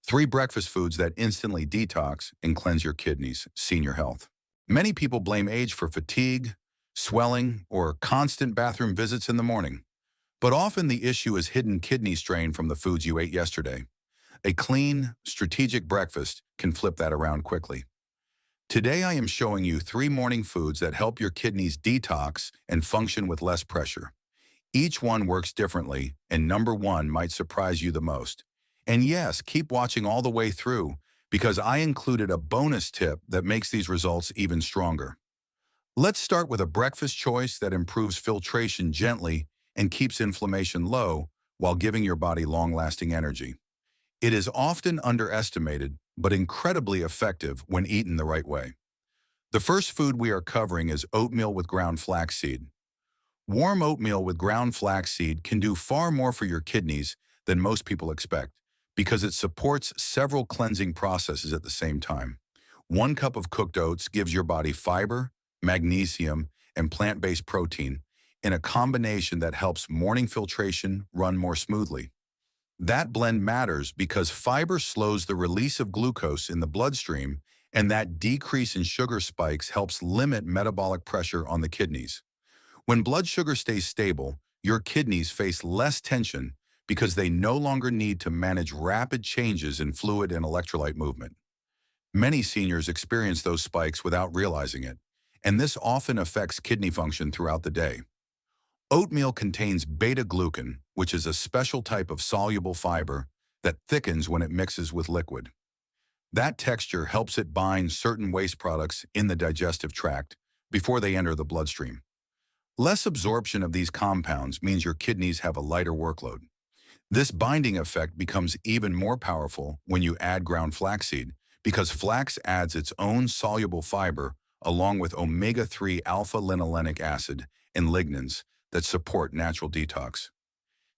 3 breakfast foods that instantly detox and cleanse your kidneys. Senior health. Many people blame age for fatigue, swelling, or constant bathroom visits in the morning. But often the issue is hidden kidney strain from the foods you ate yesterday. A clean, strategic breakfast can flip that around quickly. Today I am showing you 3 morning foods that help your kidneys detox and function with less pressure. Each one works differently, and number 1 might surprise you the most. And yes, keep watching all the way through, because I included a bonus tip that makes these results even stronger. Let's start with a breakfast choice that improves filtration gently and keeps inflammation low while giving your body long-lasting energy. It is often underestimated, but incredibly effective when eaten the right way. The first food we are covering is oatmeal with ground flaxseed. Warm oatmeal with ground flaxseed can do far more for your kidneys than most people expect, because it supports several cleansing processes at the same time. 1 cup of cooked oats gives your body fiber, magnesium, and plant-based protein in a combination that helps morning filtration run more smoothly. That blend matters because fiber slows the release of glucose in the bloodstream, and that decrease in sugar spikes helps limit metabolic pressure on the kidneys. When blood sugar stays stable, your kidneys face less tension because they no longer need to manage rapid changes in fluid and electrolyte movement. Many seniors experience those spikes without realizing it, and this often affects kidney function throughout the day. Oatmeal contains beta-glucan, which is a special type of soluble fiber that thickens when it mixes with liquid. That texture helps it bind certain waste products in the digestive tract before they enter the bloodstream. Less absorption of these compounds means your kidneys have a lighter workload. This binding effect becomes even more powerful when you add ground flaxseed, because flax adds its own soluble fiber along with omega-3 alpha-linolenic acid and lignans that support natural detox.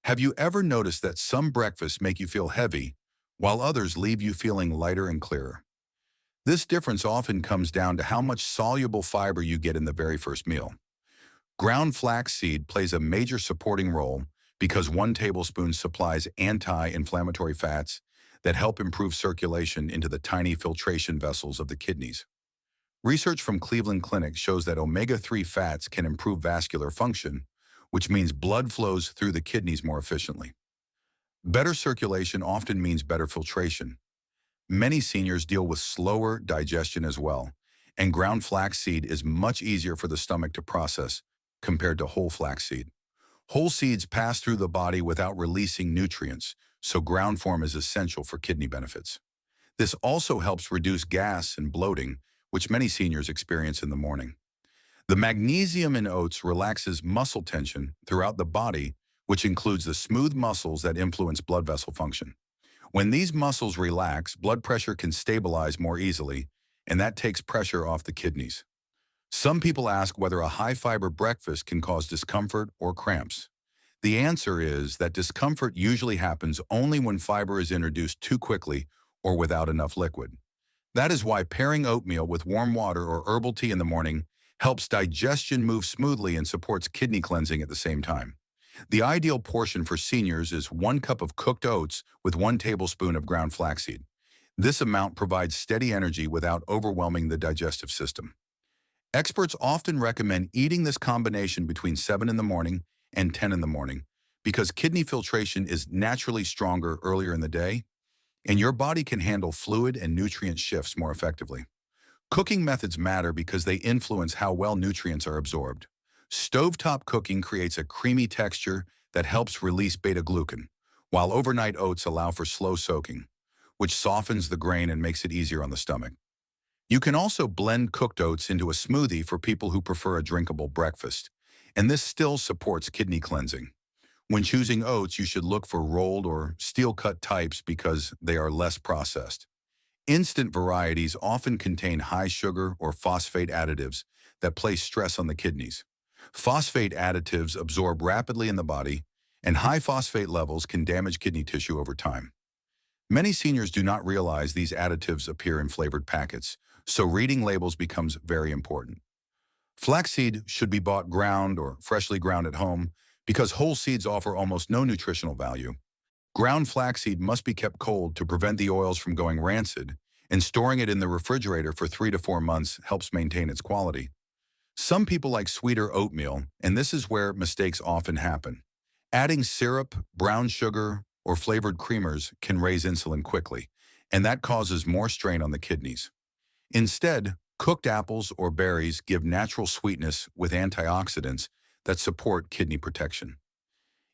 Have you ever noticed that some breakfasts make you feel heavy, while others leave you feeling lighter and clearer? This difference often comes down to how much soluble fiber you get in the very first meal. Ground flaxseed plays a major supporting role because 1 tablespoon supplies anti-inflammatory fats that help improve circulation into the tiny filtration vessels of the kidneys. Research from Cleveland Clinic shows that omega-3 fats can improve vascular function, which means blood flows through the kidneys more efficiently. Better circulation often means better filtration. Many seniors deal with slower digestion as well, and ground flaxseed is much easier for the stomach to process compared to whole flaxseed. Whole seeds pass through the body without releasing nutrients, so ground form is essential for kidney benefits. This also helps reduce gas and bloating, which many seniors experience in the morning. The magnesium in oats relaxes muscle tension throughout the body, which includes the smooth muscles that influence blood vessel function. When these muscles relax, blood pressure can stabilize more easily, and that takes pressure off the kidneys. Some people ask whether a high-fiber breakfast can cause discomfort or cramps. The answer is that discomfort usually happens only when fiber is introduced too quickly or without enough liquid. That is why pairing oatmeal with warm water or herbal tea in the morning helps digestion move smoothly and supports kidney cleansing at the same time. The ideal portion for seniors is 1 cup of cooked oats with 1 tablespoon of ground flaxseed. This amount provides steady energy without overwhelming the digestive system. Experts often recommend eating this combination between 7 in the morning and 10 in the morning because kidney filtration is naturally stronger earlier in the day, and your body can handle fluid and nutrient shifts more effectively. Cooking methods matter because they influence how well nutrients are absorbed. Stovetop cooking creates a creamy texture that helps release beta-glucan, while overnight oats allow for slow soaking, which softens the grain and makes it easier on the stomach. You can also blend cooked oats into a smoothie for people who prefer a drinkable breakfast, and this still supports kidney cleansing. When choosing oats, you should look for rolled or steel-cut types because they are less processed. Instant varieties often contain high sugar or phosphate additives that place stress on the kidneys. Phosphate additives absorb rapidly in the body, and high phosphate levels can damage kidney tissue over time. Many seniors do not realize these additives appear in flavored packets, so reading labels becomes very important. Flaxseed should be bought ground or freshly ground at home because whole seeds offer almost no nutritional value. Ground flaxseed must be kept cold to prevent the oils from going rancid, and storing it in the refrigerator for 3 to 4 months helps maintain its quality. Some people like sweeter oatmeal, and this is where mistakes often happen. Adding syrup, brown sugar, or flavored creamers can raise insulin quickly, and that causes more strain on the kidneys. Instead, cooked apples or berries give natural sweetness with antioxidants that support kidney protection.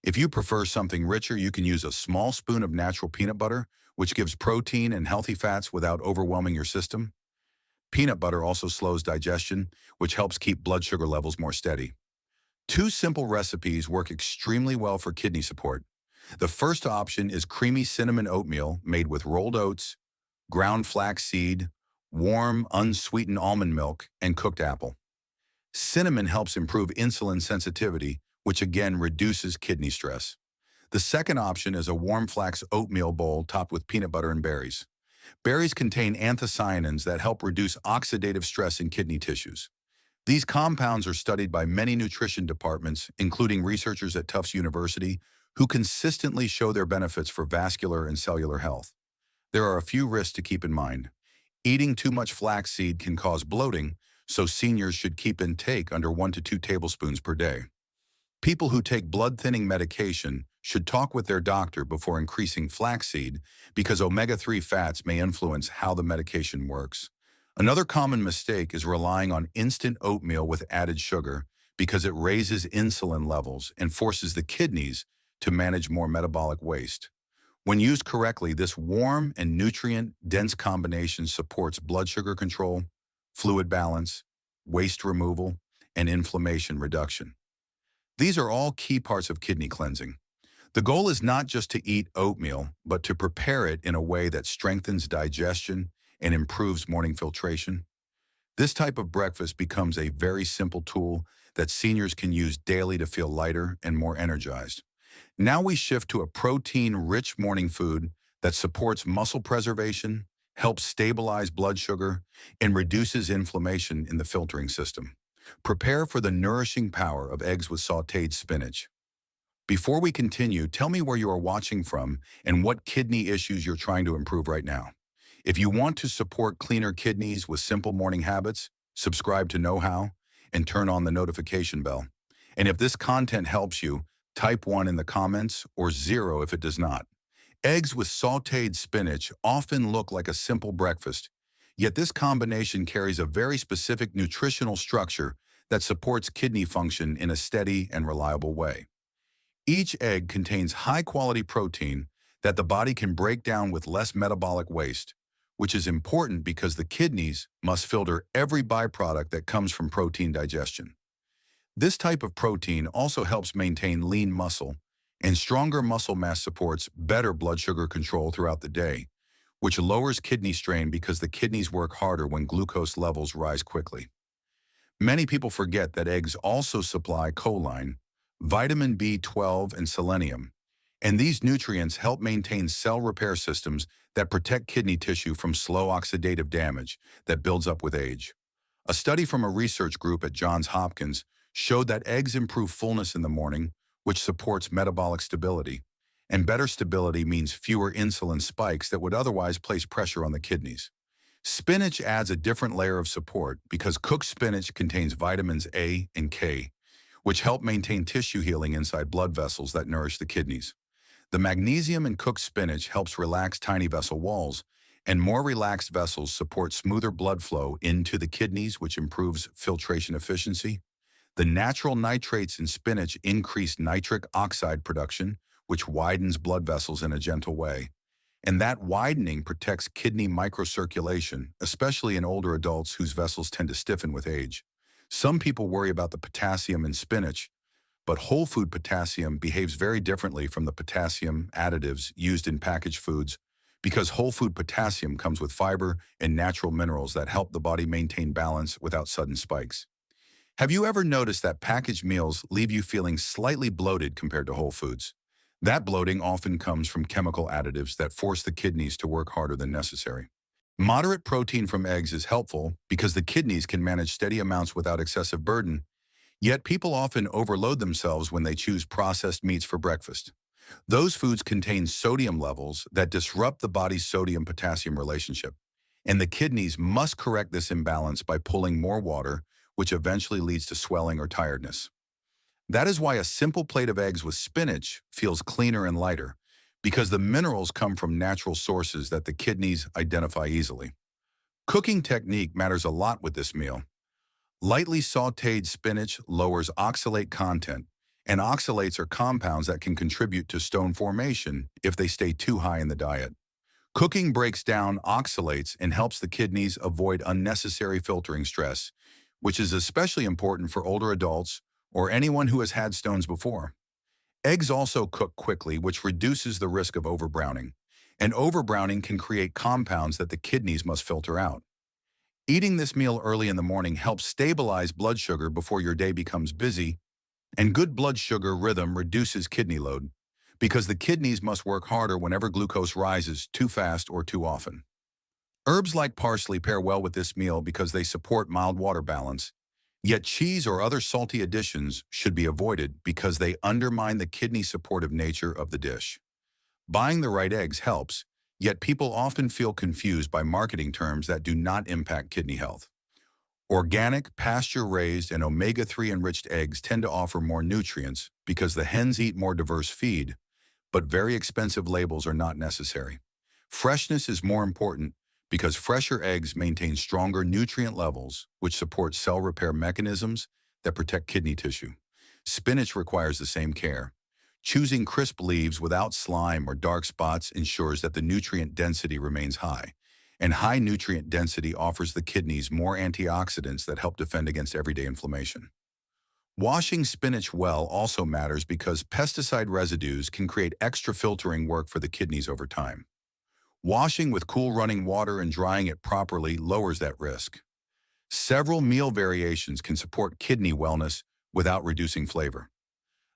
If you prefer something richer, you can use a small spoon of natural peanut butter, which gives protein and healthy fats without overwhelming your system. Peanut butter also slows digestion, which helps keep blood sugar levels more steady. Two simple recipes work extremely well for kidney support. The first option is creamy cinnamon oatmeal made with rolled oats, ground flaxseed, warm, unsweetened almond milk, and cooked apple. Cinnamon helps improve insulin sensitivity, which again reduces kidney stress. The second option is a warm flax oatmeal bowl topped with peanut butter and berries. Berries contain anthocyanins that help reduce oxidative stress in kidney tissues. These compounds are studied by many nutrition departments, including researchers at Tufts University, who consistently show their benefits for vascular and cellular health. There are a few risks to keep in mind. Eating too much flaxseed can cause bloating, so seniors should keep intake under 1 to 2 tablespoons per day. People who take blood-thinning medication should talk with their doctor before increasing flaxseed because omega-3 fats may influence how the medication works. Another common mistake is relying on instant oatmeal with added sugar because it raises insulin levels and forces the kidneys to manage more metabolic waste. When used correctly, this warm and nutrient-dense combination supports blood sugar control, fluid balance, waste removal, and inflammation reduction. These are all key parts of kidney cleansing. The goal is not just to eat oatmeal, but to prepare it in a way that strengthens digestion and improves morning filtration. This type of breakfast becomes a very simple tool that seniors can use daily to feel lighter and more energized. Now we shift to a protein-rich morning food that supports muscle preservation, helps stabilize blood sugar, and reduces inflammation in the filtering system. Prepare for the nourishing power of eggs with sautéed spinach. Before we continue, tell me where you are watching from and what kidney issues you're trying to improve right now. If you want to support cleaner kidneys with simple morning habits, subscribe to Knowhow and turn on the notification bell. And if this content helps you, type 1 in the comments or 0 if it does not. Eggs with sautéed spinach often look like a simple breakfast, yet this combination carries a very specific nutritional structure that supports kidney function in a steady and reliable way. Each egg contains high-quality protein that the body can break down with less metabolic waste, which is important because the kidneys must filter every byproduct that comes from protein digestion. This type of protein also helps maintain lean muscle, and stronger muscle mass supports better blood sugar control throughout the day, which lowers kidney strain because the kidneys work harder when glucose levels rise quickly. Many people forget that eggs also supply choline, vitamin B12, and selenium, and these nutrients help maintain cell repair systems that protect kidney tissue from slow oxidative damage that builds up with age. A study from a research group at Johns Hopkins showed that eggs improve fullness in the morning, which supports metabolic stability. And better stability means fewer insulin spikes that would otherwise place pressure on the kidneys. Spinach adds a different layer of support because cooked spinach contains vitamins A and K, which help maintain tissue healing inside blood vessels that nourish the kidneys. The magnesium in cooked spinach helps relax tiny vessel walls, and more relaxed vessels support smoother blood flow into the kidneys, which improves filtration efficiency. The natural nitrates in spinach increase nitric oxide production, which widens blood vessels in a gentle way. And that widening protects kidney microcirculation, especially in older adults whose vessels tend to stiffen with age. Some people worry about the potassium in spinach, but whole food potassium behaves very differently from the potassium additives used in packaged foods because whole food potassium comes with fiber and natural minerals that help the body maintain balance without sudden spikes. Have you ever noticed that packaged meals leave you feeling slightly bloated compared to whole foods? That bloating often comes from chemical additives that force the kidneys to work harder than necessary. Moderate protein from eggs is helpful because the kidneys can manage steady amounts without excessive burden, yet people often overload themselves when they choose processed meats for breakfast. Those foods contain sodium levels that disrupt the body's sodium-potassium relationship, and the kidneys must correct this imbalance by pulling more water, which eventually leads to swelling or tiredness. That is why a simple plate of eggs with spinach feels cleaner and lighter, because the minerals come from natural sources that the kidneys identify easily. Cooking technique matters a lot with this meal. Lightly sautéed spinach lowers oxalate content, and oxalates are compounds that can contribute to stone formation if they stay too high in the diet. Cooking breaks down oxalates and helps the kidneys avoid unnecessary filtering stress, which is especially important for older adults or anyone who has had stones before. Eggs also cook quickly, which reduces the risk of overbrowning, and overbrowning can create compounds that the kidneys must filter out. Eating this meal early in the morning helps stabilize blood sugar before your day becomes busy, and good blood sugar rhythm reduces kidney load, because the kidneys must work harder whenever glucose rises too fast or too often. Herbs like parsley pair well with this meal because they support mild water balance, yet cheese or other salty additions should be avoided because they undermine the kidney supportive nature of the dish. Buying the right eggs helps, yet people often feel confused by marketing terms that do not impact kidney health. Organic, pasture-raised, and omega-3 enriched eggs tend to offer more nutrients because the hens eat more diverse feed, but very expensive labels are not necessary. Freshness is more important because fresher eggs maintain stronger nutrient levels, which support cell repair mechanisms that protect kidney tissue. Spinach requires the same care. Choosing crisp leaves without slime or dark spots ensures that the nutrient density remains high, and high nutrient density offers the kidneys more antioxidants that help defend against everyday inflammation. Washing spinach well also matters because pesticide residues can create extra filtering work for the kidneys over time. Washing with cool running water and drying it properly lowers that risk. Several meal variations can support kidney wellness without reducing flavor.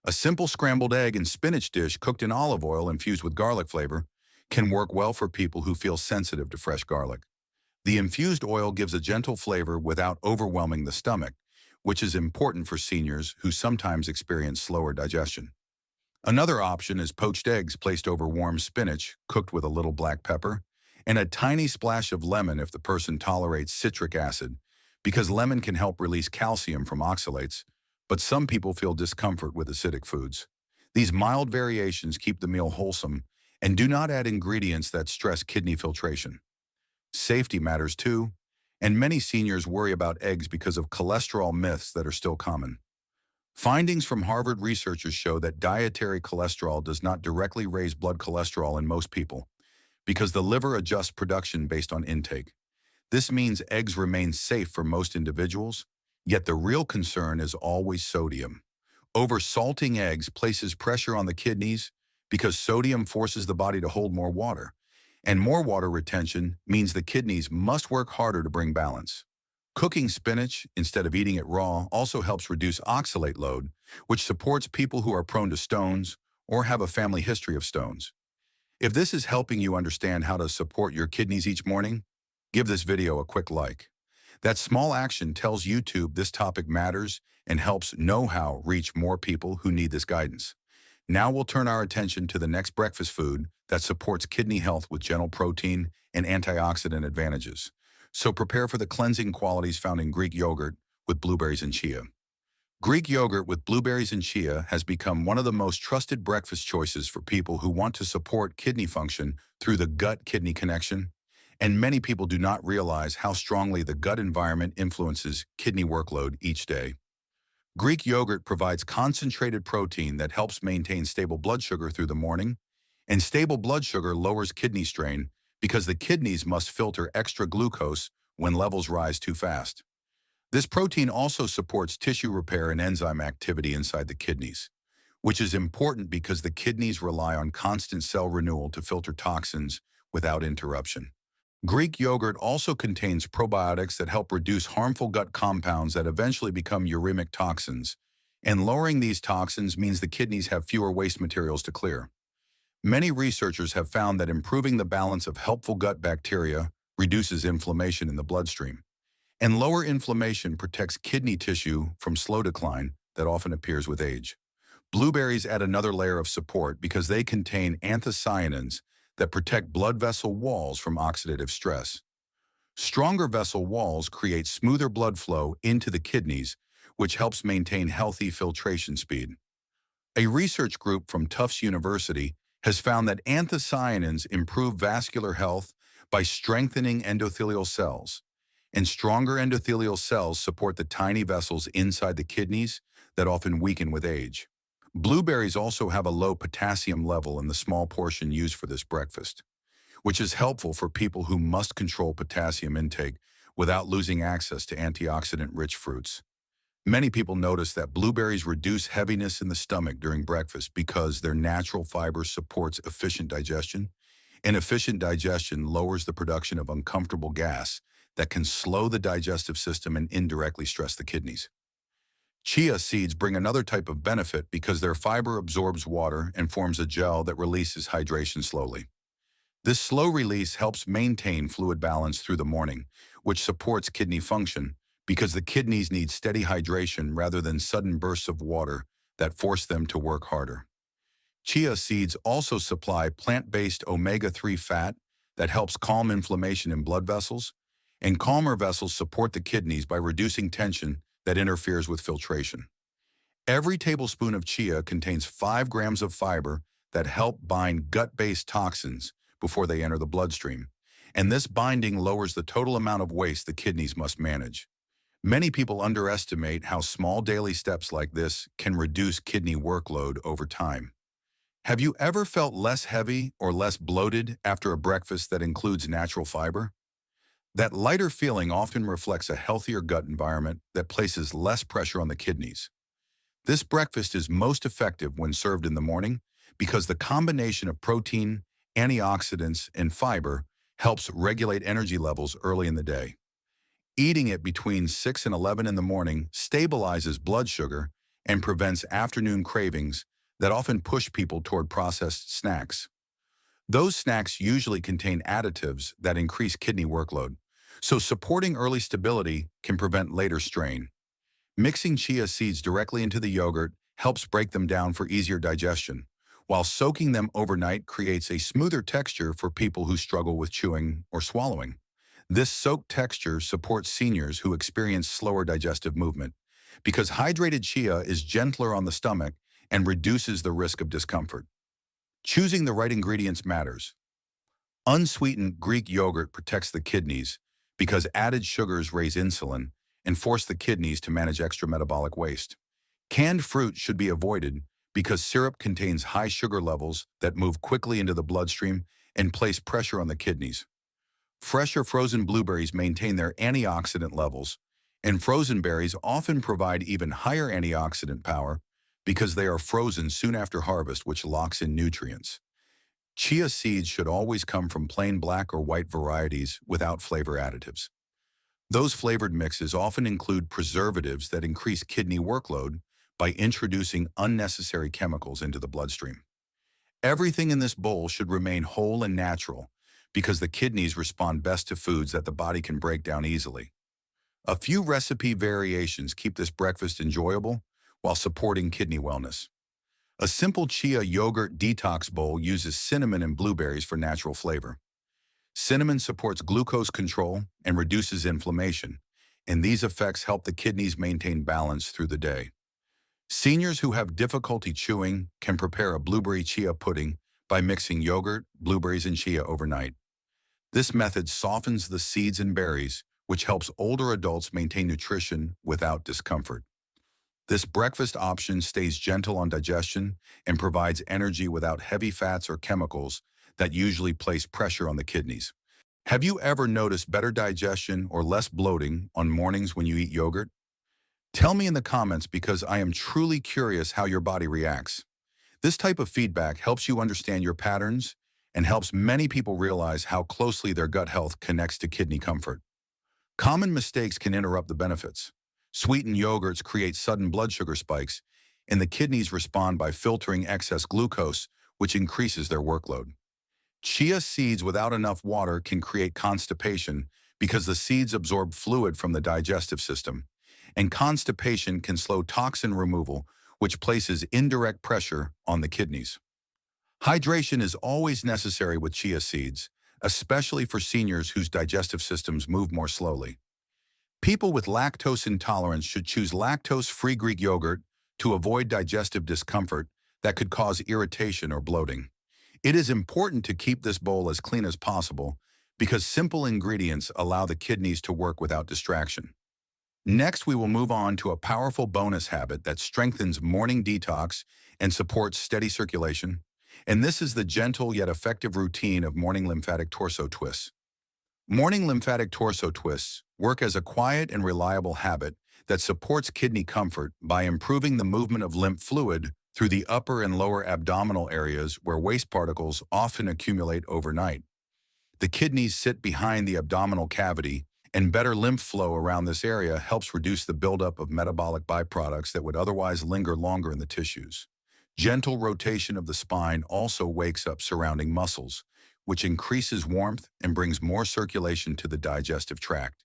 A simple scrambled egg and spinach dish cooked in olive oil infused with garlic flavor can work well for people who feel sensitive to fresh garlic. The infused oil gives a gentle flavor without overwhelming the stomach, which is important for seniors who sometimes experience slower digestion. Another option is poached eggs placed over warm spinach, cooked with a little black pepper, and a tiny splash of lemon if the person tolerates citric acid, because lemon can help release calcium from oxalates, but some people feel discomfort with acidic foods. These mild variations keep the meal wholesome and do not add ingredients that stress kidney filtration. Safety matters too, and many seniors worry about eggs because of cholesterol myths that are still common. Findings from Harvard researchers show that dietary cholesterol does not directly raise blood cholesterol in most people because the liver adjusts production based on intake. This means eggs remain safe for most individuals, yet the real concern is always sodium. Oversalting eggs places pressure on the kidneys because sodium forces the body to hold more water, and more water retention means the kidneys must work harder to bring balance. Cooking spinach instead of eating it raw also helps reduce oxalate load, which supports people who are prone to stones or have a family history of stones. If this is helping you understand how to support your kidneys each morning, give this video a quick like. That small action tells YouTube this topic matters and helps Knowhow reach more people who need this guidance. Now we'll turn our attention to the next breakfast food that supports kidney health with gentle protein and antioxidant advantages. So prepare for the cleansing qualities found in Greek yogurt with blueberries and chia. Greek yogurt with blueberries and chia has become one of the most trusted breakfast choices for people who want to support kidney function through the gut-kidney connection, and many people do not realize how strongly the gut environment influences kidney workload each day. Greek yogurt provides concentrated protein that helps maintain stable blood sugar through the morning, and stable blood sugar lowers kidney strain because the kidneys must filter extra glucose when levels rise too fast. This protein also supports tissue repair and enzyme activity inside the kidneys, which is important because the kidneys rely on constant cell renewal to filter toxins without interruption. Greek yogurt also contains probiotics that help reduce harmful gut compounds that eventually become uremic toxins, and lowering these toxins means the kidneys have fewer waste materials to clear. Many researchers have found that improving the balance of helpful gut bacteria reduces inflammation in the bloodstream, and lower inflammation protects kidney tissue from slow decline that often appears with age. Blueberries add another layer of support because they contain anthocyanins that protect blood vessel walls from oxidative stress. Stronger vessel walls create smoother blood flow into the kidneys, which helps maintain healthy filtration speed. A research group from Tufts University has found that anthocyanins improve vascular health by strengthening endothelial cells, and stronger endothelial cells support the tiny vessels inside the kidneys that often weaken with age. Blueberries also have a low potassium level in the small portion used for this breakfast, which is helpful for people who must control potassium intake without losing access to antioxidant-rich fruits. Many people notice that blueberries reduce heaviness in the stomach during breakfast because their natural fiber supports efficient digestion, and efficient digestion lowers the production of uncomfortable gas that can slow the digestive system and indirectly stress the kidneys. Chia seeds bring another type of benefit because their fiber absorbs water and forms a gel that releases hydration slowly. This slow release helps maintain fluid balance through the morning, which supports kidney function because the kidneys need steady hydration rather than sudden bursts of water that force them to work harder. Chia seeds also supply plant-based omega-3 fat that helps calm inflammation in blood vessels, and calmer vessels support the kidneys by reducing tension that interferes with filtration. Every tablespoon of chia contains 5 grams of fiber that help bind gut-based toxins before they enter the bloodstream, and this binding lowers the total amount of waste the kidneys must manage. Many people underestimate how small daily steps like this can reduce kidney workload over time. Have you ever felt less heavy or less bloated after a breakfast that includes natural fiber? That lighter feeling often reflects a healthier gut environment that places less pressure on the kidneys. This breakfast is most effective when served in the morning because the combination of protein, antioxidants, and fiber helps regulate energy levels early in the day. Eating it between 6 and 11 in the morning stabilizes blood sugar and prevents afternoon cravings that often push people toward processed snacks. Those snacks usually contain additives that increase kidney workload, so supporting early stability can prevent later strain. Mixing chia seeds directly into the yogurt helps break them down for easier digestion, while soaking them overnight creates a smoother texture for people who struggle with chewing or swallowing. This soaked texture supports seniors who experience slower digestive movement, because hydrated chia is gentler on the stomach and reduces the risk of discomfort. Choosing the right ingredients matters. Unsweetened Greek yogurt protects the kidneys because added sugars raise insulin and force the kidneys to manage extra metabolic waste. Canned fruit should be avoided because syrup contains high sugar levels that move quickly into the bloodstream and place pressure on the kidneys. Fresh or frozen blueberries maintain their antioxidant levels, and frozen berries often provide even higher antioxidant power because they are frozen soon after harvest, which locks in nutrients. Chia seeds should always come from plain black or white varieties without flavor additives. Those flavored mixes often include preservatives that increase kidney workload by introducing unnecessary chemicals into the bloodstream. Everything in this bowl should remain whole and natural because the kidneys respond best to foods that the body can break down easily. A few recipe variations keep this breakfast enjoyable while supporting kidney wellness. A simple chia yogurt detox bowl uses cinnamon and blueberries for natural flavor. Cinnamon supports glucose control and reduces inflammation, and these effects help the kidneys maintain balance through the day. Seniors who have difficulty chewing can prepare a blueberry chia pudding by mixing yogurt, blueberries, and chia overnight. This method softens the seeds and berries, which helps older adults maintain nutrition without discomfort. This breakfast option stays gentle on digestion and provides energy without heavy fats or chemicals that usually place pressure on the kidneys. Have you ever noticed better digestion or less bloating on mornings when you eat yogurt? Tell me in the comments because I am truly curious how your body reacts. This type of feedback helps you understand your patterns and helps many people realize how closely their gut health connects to kidney comfort. Common mistakes can interrupt the benefits. Sweetened yogurts create sudden blood sugar spikes, and the kidneys respond by filtering excess glucose, which increases their workload. Chia seeds without enough water can create constipation because the seeds absorb fluid from the digestive system, and constipation can slow toxin removal, which places indirect pressure on the kidneys. Hydration is always necessary with chia seeds, especially for seniors whose digestive systems move more slowly. People with lactose intolerance should choose lactose-free Greek yogurt to avoid digestive discomfort that could cause irritation or bloating. It is important to keep this bowl as clean as possible because simple ingredients allow the kidneys to work without distraction. Next, we will move on to a powerful bonus habit that strengthens morning detox and supports steady circulation. And this is the gentle yet effective routine of morning lymphatic torso twists. Morning lymphatic torso twists work as a quiet and reliable habit that supports kidney comfort by improving the movement of lymph fluid through the upper and lower abdominal areas where waste particles often accumulate overnight. The kidneys sit behind the abdominal cavity, and better lymph flow around this area helps reduce the buildup of metabolic byproducts that would otherwise linger longer in the tissues. Gentle rotation of the spine also wakes up surrounding muscles, which increases warmth and brings more circulation to the digestive tract.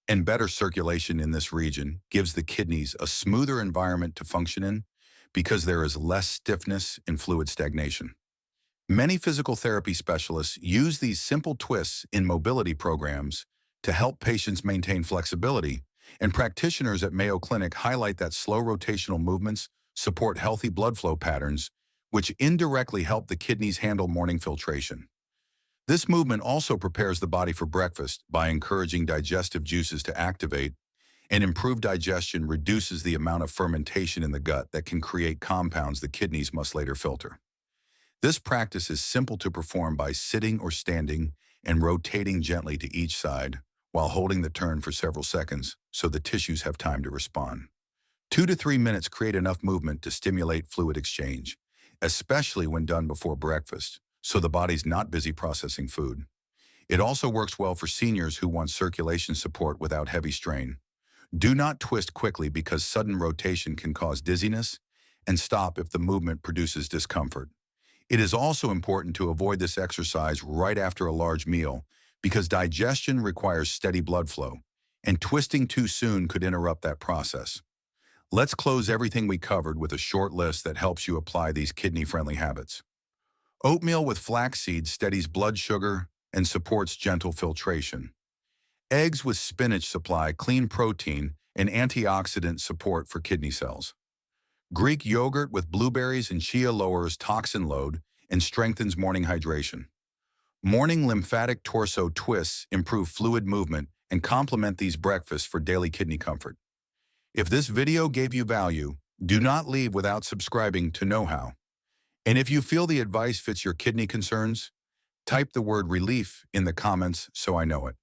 And better circulation in this region gives the kidneys a smoother environment to function in because there is less stiffness and fluid stagnation. Many physical therapy specialists use these simple twists in mobility programs to help patients maintain flexibility, and practitioners at Mayo Clinic highlight that slow rotational movements support healthy blood flow patterns, which indirectly help the kidneys handle morning filtration. This movement also prepares the body for breakfast by encouraging digestive juices to activate, and improved digestion reduces the amount of fermentation in the gut that can create compounds the kidneys must later filter. This practice is simple to perform by sitting or standing and rotating gently to each side while holding the turn for several seconds so the tissues have time to respond. 2 to 3 minutes create enough movement to stimulate fluid exchange, especially when done before breakfast, so the body's not busy processing food. It also works well for seniors who want circulation support without heavy strain. Do not twist quickly because sudden rotation can cause dizziness, and stop if the movement produces discomfort. It is also important to avoid this exercise right after a large meal because digestion requires steady blood flow, and twisting too soon could interrupt that process. Let's close everything we covered with a short list that helps you apply these kidney-friendly habits. Oatmeal with flax seeds steadies blood sugar and supports gentle filtration. Eggs with spinach supply clean protein and antioxidant support for kidney cells. Greek yogurt with blueberries and chia lowers toxin load and strengthens morning hydration. Morning lymphatic torso twists improve fluid movement and complement these breakfasts for daily kidney comfort. If this video gave you value, do not leave without subscribing to Knowhow. And if you feel the advice fits your kidney concerns, type the word relief in the comments so I know it.